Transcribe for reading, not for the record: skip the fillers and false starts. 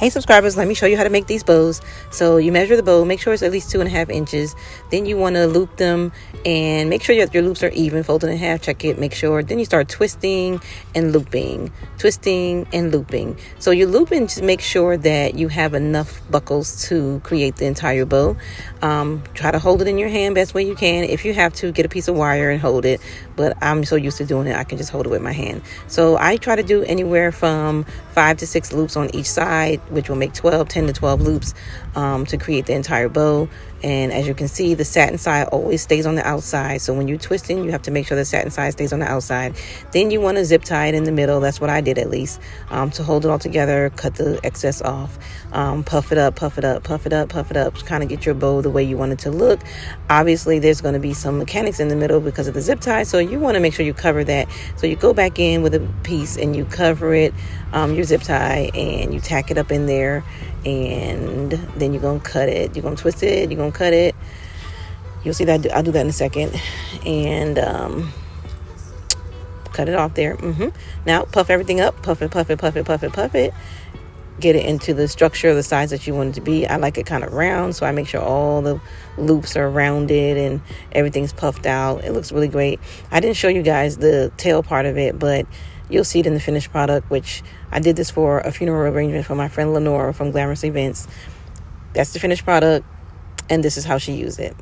Hey subscribers, let me show you how to make these bows. So you measure the bow, make sure it's at least 2.5 inches. Then you want to loop them and make sure that your loops are even, folded in half, check it, make sure. Then you start twisting and looping, twisting and looping. So you loop and just make sure that you have enough buckles to create the entire bow. Try to hold it in your hand best way you can. If you have to, get a piece of wire and hold it. But I'm so used to doing it, I can just hold it with my hand. So I try to do anywhere from 5 to 6 loops on each side, which will make 10 to 12 loops to create the entire bow. And as you can see, the satin side always stays on the outside. So when you're twisting, you have to make sure the satin side stays on the outside. Then you want to zip tie it in the middle. That's what I did, at least, to hold it all together, cut the excess off, puff it up, puff it up, puff it up, puff it up, kind of get your bow the way you want it to look. Obviously, there's going to be some mechanics in the middle because of the zip tie. So you want to make sure you cover that. So you go back in with a piece and you cover it, your zip tie, and you tack it up in there. And then you're going to cut it. You're going to twist it. You're going to cut it. You'll see that I'll do that in a second. And cut it off there. Now puff everything up. Puff it, puff it, puff it, puff it, puff it. Get it into the structure of the size that you want it to be. I like it kind of round, so I make sure all the loops are rounded and everything's puffed out. It looks really great. I didn't show you guys the tail part of it, but you'll see it in the finished product, which I did this for a funeral arrangement for my friend Lenore from Glamorous Events. That's the finished product, and this is how she used it.